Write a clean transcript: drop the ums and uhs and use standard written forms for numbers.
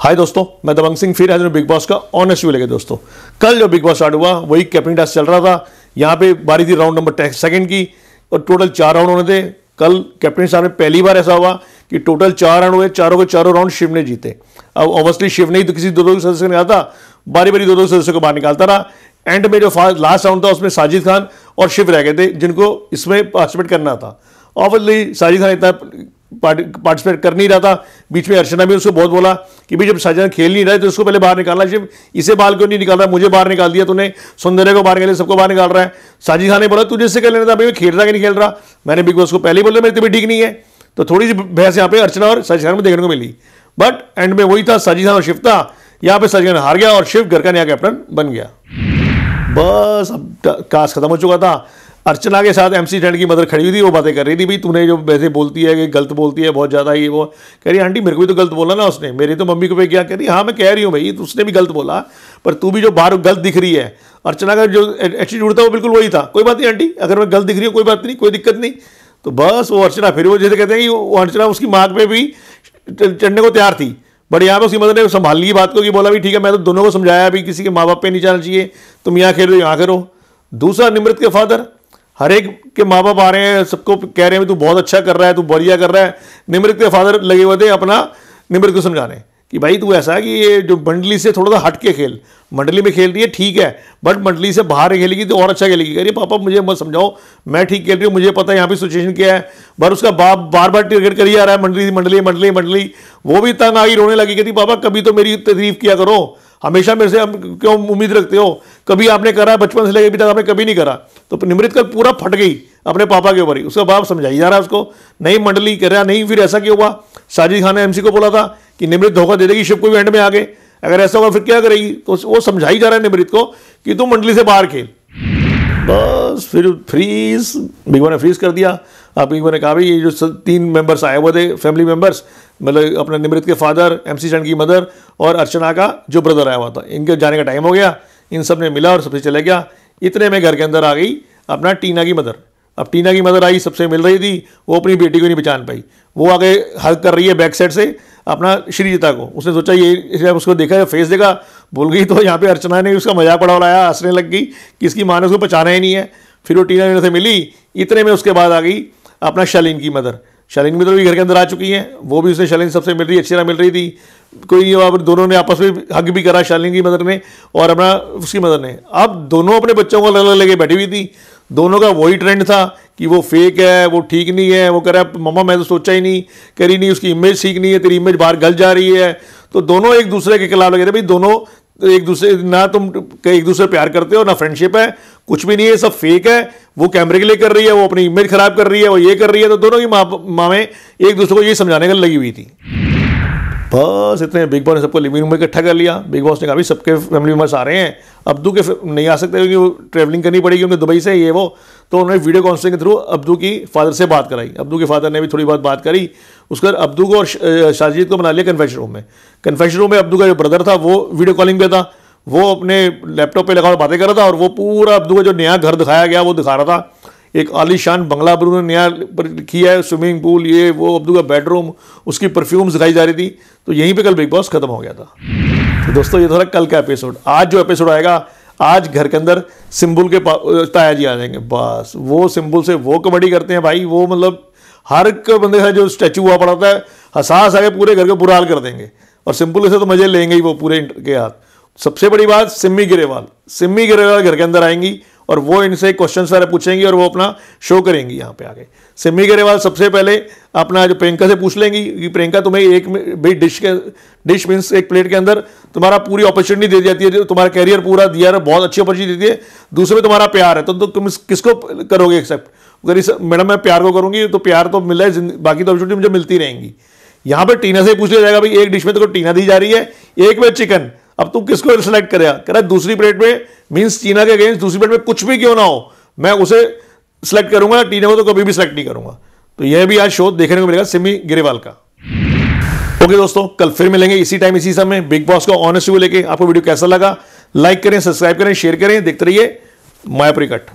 हाय दोस्तों, मैं दबंग सिंह फिर आज बिग बॉस का ऑनेस्ट व्यू लेके। दोस्तों कल जो बिग बॉस स्टार्ट हुआ वही कैप्टन टास्क चल रहा था। यहाँ पे बारी थी राउंड नंबर 2 की और टोटल 4 राउंड होने थे। कल कैप्टन साहब में पहली बार ऐसा हुआ कि टोटल 4 राउंड हुए, चारों के चारों राउंड शिव ने जीते। अब ऑब्वियसली शिव ने ही तो किसी दो सदस्य को निकालता, बारी बारी दो सदस्यों को बाहर निकालता रहा। एंड में जो लास्ट राउंड था उसमें साजिद खान और शिव रह गए थे जिनको इसमें पार्टिसिपेट करना था। ऑब्वियसली साजिद खान इतना पार्टिसिपेट कर नहीं रहा था। बीच में अर्चना भी उसको बहुत बोला कि भाई जब साजिद खान खेल नहीं रहे तो उसको पहले बाहर निकालना। शिव इसे बाहर क्यों नहीं निकाल रहा, मुझे बाहर निकाल दिया तूने, सौंदर्य को बाहर निकाल, सबको बाहर निकाल रहा है। साजिद खान ने बोला तुझे इससे कर लेना था, भाई खेल रहा कि नहीं खेल रहा। मैंने बिग बॉस को पहले ही बोला मेरी तबीयत ठीक नहीं है। तो थोड़ी सी बहस यहाँ पे अर्चना और साजिद खान में देखने को मिली। बट एंड में वही था, साजिद खान और शिव था। यहाँ पे साजिद खान हार गया और शिव घर का नया कैप्टन बन गया। बस अब टास्क खत्म हो चुका था। अर्चना के साथ MC स्टैंड की मदर खड़ी हुई थी, वो बातें कर रही थी भाई तूने जो वैसे बोलती है कि गलत बोलती है बहुत ज़्यादा, ये वो। कह रही आंटी मेरे को भी तो गलत बोला ना उसने, मेरी तो मम्मी को पे क्या। कह रही हाँ मैं कह रही हूँ भाई उसने भी गलत बोला, पर तू भी जो बाहर गलत दिख रही है। अर्चना का जो एटीट्यूड था वो बिल्कुल वही था, कोई बात नहीं आंटी अगर मैं गलत दिख रही हूँ कोई बात नहीं, कोई दिक्कत नहीं। तो बस वो अर्चना फिर वो जैसे कहते हैं कि वो अर्चना उसकी मार्ग पे भी चढ़ने को तैयार थी। बट यहाँ पे उसकी मदर ने संभाल ली बात को कि बोला भी ठीक है मैं तो दोनों को समझाया भी किसी के माँ बाप पे नहीं जाना चाहिए, तुम यहाँ खेलो यहाँ करो। दूसरा निमृत के फादर, हर एक के माँ बाप आ रहे हैं, सबको कह रहे हैं तू बहुत अच्छा कर रहा है, तू बढ़िया कर रहा है। निमृत के फादर लगे हुए थे अपना निमृत को समझाने कि भाई तू ऐसा है कि ये जो मंडली से थोड़ा सा हट के खेल, मंडली में खेल रही है ठीक है बट मंडली से बाहर खेलेगी तो और अच्छा खेलेगी। कह रही है पापा मुझे मत समझाओ, मैं ठीक खेल रही हूँ, मुझे पता है यहाँ पे सिचुएशन क्या है। पर उसका बाप बार बार टारगेट करी जा रहा है मंडली मंडली मंडली मंडली। वो भी तंग आई, रोने लगी, कहती पापा कभी तो मेरी तारीफ किया करो, हमेशा मेरे से क्यों उम्मीद रखते हो, कभी आपने करा बचपन से लेकर अभी तक आपने कभी नहीं करा। तो निमृत कल पूरा फट गई अपने पापा के ऊपर ही। उसका बाप समझाई जा रहा है उसको, नहीं मंडली कर रहा नहीं। फिर ऐसा क्यों हुआ, साजिद खान ने MC को बोला था कि निमृत धोखा दे देगी शिव को भी एंड में आगे, अगर ऐसा होगा फिर क्या करेगी। तो वो समझाई जा रहा है निमृत को कि तुम मंडली से बाहर खेल। बस फिर फ्रीज बिग बॉस ने फ्रीज कर दिया। अब बिग बॉस ने कहा भाई ये जो 3 मेंबर्स आए हुए थे फैमिली मेंबर्स, मतलब अपना निमृत के फादर, MC स्टैंड की मदर और अर्चना का जो ब्रदर आया हुआ था, इनके जाने का टाइम हो गया। इन सब ने मिला और सबसे चले गया। इतने में घर के अंदर आ गई अपना टीना की मदर। अब टीना की मदर आई, सबसे मिल रही थी, वो अपनी बेटी को नहीं पहचान पाई। वो आगे हग कर रही है बैक साइड से अपना श्रीजीता को। उसने सोचा ये उसको देखा, फेस देखा, भूल गई। तो यहाँ पे अर्चना ने उसका मजाक बड़ा उड़ाया, हंसने लग गई कि इसकी माँ ने उसको पहचाना ही नहीं है। फिर वो टीना से मिली। इतने में उसके बाद आ गई अपना शालीन की मदर। शालीन की मदर भी घर के अंदर आ चुकी हैं, वो भी उसने शालीन सबसे मिल रही, अच्छी तरह मिल रही थी। कोई दोनों ने आपस में हग भी करा, शालीन की मदर ने और अपना उसकी मदर ने। अब दोनों अपने बच्चों को अलग अलग लेके बैठी हुई थी। दोनों का वही ट्रेंड था कि वो फेक है, वो ठीक नहीं है। वो कह रहा है मम्मा मैं तो सोचा ही नहीं, कह रही नहीं उसकी इमेज ठीक नहीं है, तेरी इमेज बाहर गल जा रही है। तो दोनों एक दूसरे के खिलाफ लगे थे भाई, दोनों एक दूसरे ना तुम एक दूसरे प्यार करते हो ना फ्रेंडशिप है, कुछ भी नहीं है, सब फेक है। वो कैमरे के लिए कर रही है, वो अपनी इमेज खराब कर रही है, वो ये कर रही है। तो दोनों की माँ में एक दूसरे को ये समझाने का लगी हुई थी। बस इतने बिग बॉस ने सबको लिविंग रूम में इकट्ठा कर लिया। बिग बॉस ने कहा भी सबके फैमिली मेम्बर्स आ रहे हैं, अब्दू के नहीं आ सकते क्योंकि वो ट्रैवलिंग करनी पड़ेगी उन्हें दुबई से, ये वो। तो उन्होंने वीडियो कॉन्फ्रेंसिंग के थ्रू अब्दू की फादर से बात कराई। अब्दू के फादर ने भी थोड़ी बहुत बात करी। उसके बाद अब्दू को और साजिद को बना लिया कन्फेशन रूम में। कन्फेशन रूम में अब्दू का जो ब्रदर था वो वीडियो कॉलिंग पे था, वो अपने लैपटॉप पे लगा और बातें कर रहा था। और वो पूरा अब्दू का जो नया घर दिखाया गया वो दिखा रहा था। एक आलीशान बंगला अब्दू ने नया किया है, स्विमिंग पूल, ये वो, अब्दू का बेडरूम, उसकी परफ्यूम्स दिखाई जा रही थी। तो यहीं पे कल बिग बॉस खत्म हो गया था। तो दोस्तों ये था कल का एपिसोड। आज जो एपिसोड आएगा, आज घर के अंदर सिंबुल के ताया जी आ जाएंगे। बस वो सिंबुल से वो कॉमेडी करते हैं भाई, वो मतलब हर एक बंदे का जो स्टैचू हुआ पड़ा था हंसा आगे पूरे घर के बुरा हाल कर देंगे। और सिंबुल से तो मजे लेंगे ही वो पूरे के हाथ। सबसे बड़ी बात सिम्मी ग्रेवाल घर के अंदर आएंगी और वो इनसे क्वेश्चन सारे पूछेंगी और वो अपना शो करेंगी यहाँ पे आके। सिम्मी ग्रेवाल सबसे पहले अपना जो प्रियंका से पूछ लेंगी कि प्रियंका तुम्हें एक भाई डिश मीन्स एक प्लेट के अंदर तुम्हारा पूरी अपॉर्चुनिटी दे दी जाती है, जो तुम्हारा कैरियर पूरा दिया है, बहुत अच्छी अपॉर्चुनिटी देती है। दूसरे में तुम्हारा प्यार है तो तुम किसको करोगे एक्सेप्ट। अगर मैडम मैं प्यार को करूंगी तो प्यार तो मिल रहा है, बाकी तो अपॉर्चुनिटी मुझे मिलती रहेंगी। यहाँ पर टीना से पूछ लिया जाएगा भाई एक डिश में तो टीना दी जा रही है, एक में चिकन, अब तुम किसको सिलेक्ट करेगा। कह रहा है दूसरी प्लेट में मीन्स टीना के अगेंस्ट दूसरी प्लेट में कुछ भी क्यों ना हो मैं उसे सिलेक्ट करूंगा, टीना को तो कभी भी सिलेक्ट नहीं करूंगा। तो यह भी आज शो देखने को मिलेगा सिम्मी ग्रेवाल का। ओके दोस्तों, कल फिर मिलेंगे इसी टाइम इसी समय बिग बॉस का ऑनेस्ट व्यू लेके। आपको वीडियो कैसा लगा लाइक करें, सब्सक्राइब करें, शेयर करें, देखते रहिए मायापुरी कट।